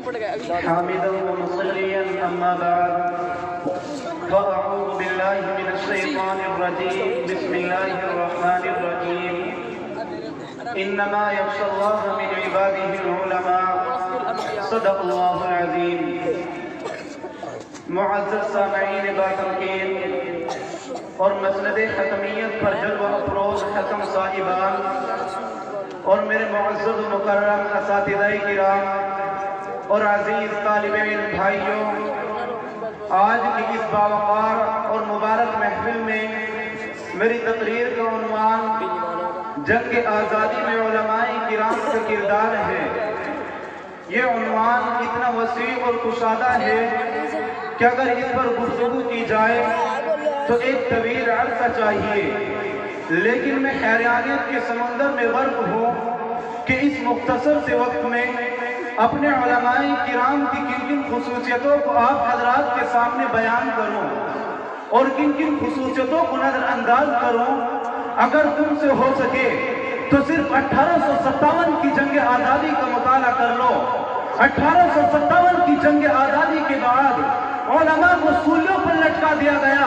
حامدا ومصليا أما بعد فأعوذ بالله من الشيطان الرجيم بسم الله الرحمن الرحيم إنما يخشى الله من عباده العلماء صدق الله العظيم. معزز سامعین باتمکین اور مسند حکمیت پر جلوہ افروز حکم صاحبان اور میرے معزز و مکرم اساتذہ کرام اور عزیز طالب علم بھائیوں، آج کی اس باوقار اور مبارک محفل میں میری تقریر کا عنوان جنگ آزادی میں علماء کرام کا کردار ہے۔ یہ عنوان اتنا وسیع اور کشادہ ہے کہ اگر اس پر گفتگو کی جائے تو ایک طویل عرصہ چاہیے، لیکن میں حیرانیت کے سمندر میں غرق ہوں کہ اس مختصر سے وقت میں اپنے علماء کرام کی کن کن خصوصیتوں کو آپ حضرات کے سامنے بیان کروں اور کن کن خصوصیتوں کو نظر انداز کروں۔ اگر تم سے ہو سکے تو صرف 1857 کی جنگ آزادی کا مطالعہ کر لو۔ 1857 کی جنگ آزادی کے بعد علماء کو سولیوں پر لٹکا دیا گیا،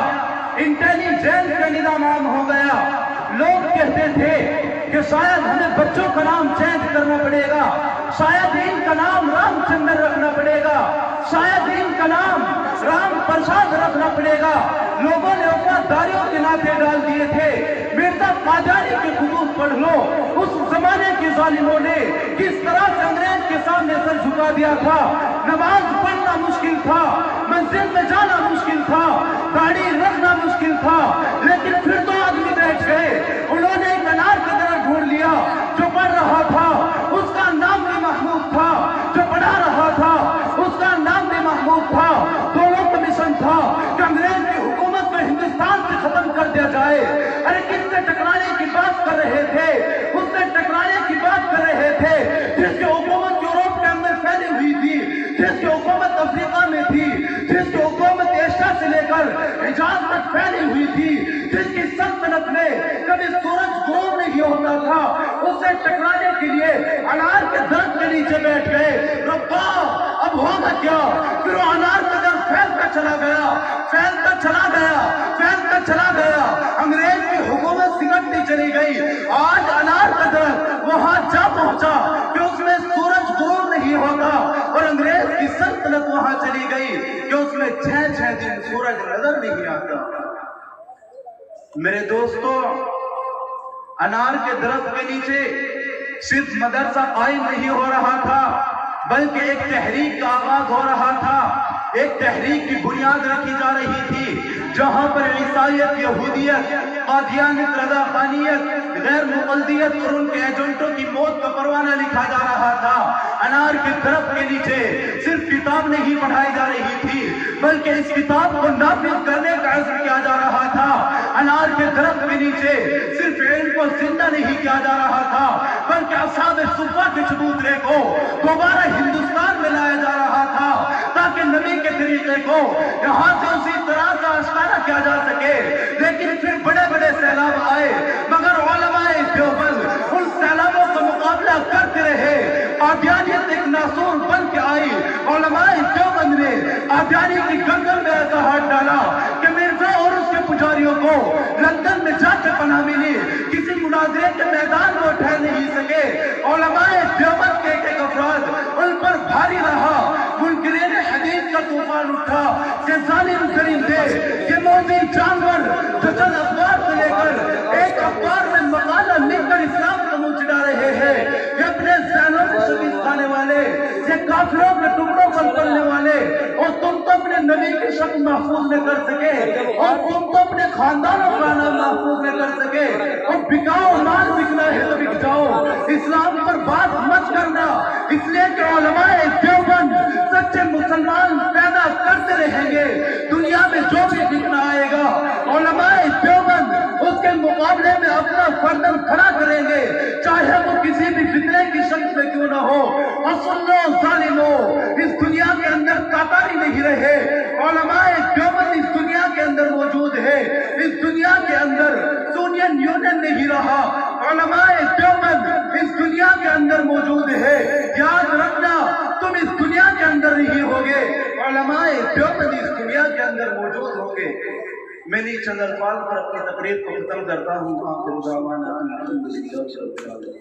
انٹیلیجنس کا نظام عام ہو گیا۔ لوگ کہتے تھے کہ شاید ہمیں بچوں کا نام چینج کرنا پڑے گا، شاید ان کا نام رام چندر رکھنا پڑے گا، شاید ان کا نام رام پرساد رکھنا پڑے گا۔ لوگوں نے وفاداریوں کے نعرے ڈال دیے تھے۔ مرزا قادیانی کے خطوط پڑھ لو، اس زمانے کے ظالموں نے کس طرح سے انگریز کے سامنے سر جھکا دیا تھا۔ نماز پڑھنا مشکل تھا، منزل میں جانا مشکل تھا، داڑھی رکھنا مشکل تھا، لیکن پھر تو آدمی بیٹھ گئے۔ انہوں نے ایک انار کی طرح ڈھونڈ لیا جو پڑھ رہا تھا، اس کا نام بھی محمود تھا، جو پڑھا رہا تھا اس کا نام بھی محمود تھا۔ دونوں کا مشن تھا کہ انگریز کی حکومت کو ہندوستان سے ختم کر دیا جائے۔ ارے کس سے ٹکرانے کی بات کر رہے تھے؟ اس سے ٹکرانے کی بات کر رہے تھے جس کی حکومت یوروپ کے اندر پھیلی ہوئی تھی، جس کی حکومت افریقہ میں تھی، جس کی حکومت ایشیا سے لے کر حجاز تک پھیلی ہوئی تھی، جس کی سلطنت میں کبھی سورج غروب نہیں ہوتا تھا۔ اس سے ٹکرانے کے لیے انار کے درخت کے نیچے بیٹھ گئے۔ ربا اب ہوگا کیا؟ پھر وہ انار کا درخت پھیلتا چلا گیا، پھیلتا چلا گیا، پھیلتا چلا گیا۔ انگریز کی حکومت سمٹتی چلی گئی۔ آج انار کا درخت وہاں جا پہنچا کہ اس میں سورج غروب نہیں ہوگا، اور انگریز کی سلطنت وہاں چلی گئی کہ اس میں 6 دن سورج نظر نہیں آتا۔ میرے دوستو، انار کے درخت کے نیچے صرف مدرسہ قائم نہیں ہو رہا تھا، بلکہ ایک تحریک کا آغاز ہو رہا تھا۔ ایک تحریک کی بنیاد رکھی جا رہی تھی جہاں پر عیسائیت، یہودیت، قادیانیت، رضاخانیت، غیر مقلدیت اور ان کے ایجنٹوں کی موت کا پروانہ لکھا جا رہا تھا۔ انار کے درخت کے نیچے صرف کتاب نہیں پڑھائی جا رہی تھی، بلکہ اس کتاب کو نافذ کرنے کا عزم کیا جا رہا تھا۔ انار کے درخت کے نیچے صرف علم کو زندہ نہیں کیا جا رہا تھا، بلکہ اصحاب صفہ کے چبوترے کو دوبارہ ہندوستان میں لایا جا رہا تھا تاکہ نبی کے طریقے کو یہاں سے اسی طرح سے آشکارا کیا جا سکے۔ لیکن پھر بڑے بڑے سیلاب آئے، مگر علماء دیوبند ان سیلابوں کا مقابلہ کرتے رہے۔ قادیانیت ایک ناسور بن کے آئی۔ علماء دیوبند نے قادیانی کی گردن میں ایسا ہاتھ ڈالا کہ مرزا اور اس کے پجاریوں کو لندن میں جا کے پناہ ملی، کسی مناظرے کے میدان میں ٹھہر نہیں سکے۔ علماء دیوبند کے ایک افراد ان پر بھاری رہا۔ منکرین حدیث کا طوفان اٹھا کہ ظالم درندے، یہ موذی جانور جو چند اخبار سے لے کر ایک اخبار میں مقالہ لکھ کر اسلام کا منہ چڑھا رہے ہیں، یہ اپنے ذہنوں میں شبیہ کھانے والے، یہ کافروں کے ٹکڑوں پر پلنے والے، اور تم تو اپنے نبی کی شکل محفوظ نہ کر سکے، اور تم تو اپنے خاندانوں کا نام محفوظ نہ کر سکے، اور بکاؤ، مال بکنا ہے تو بک جاؤ، اسلام پر بات مت کرنا۔ اس لیے کہ علماء دیوبند سچے مسلمان پیدا کرتے رہیں گے، دنیا میں جو بھی فتنہ آئے گا علماء دیوبند اس کے مقابلے میں اپنا فردن کھڑا کریں گے، چاہے وہ کسی بھی فتنے کی شکل میں کیوں نہ ہو۔ اصلو ظالمو، اس دنیا کے اندر تاتاری نہیں رہے، علماء دیوبند اس دنیا کے اندر موجود ہے۔ اس دنیا کے اندر سونین یونین نہیں رہا، علماء دیوبند اس دنیا کے اندر موجود ہے۔ یاد رکھنا، تم اس دنیا کے اندر ہوں گے، علماء دیوبند اس دنیا کے اندر موجود ہوں گے۔ میں نے چند الفاظ پر اپنی تقریر کو ختم کرتا ہوں۔ آخر دعوانا الحمدللہ۔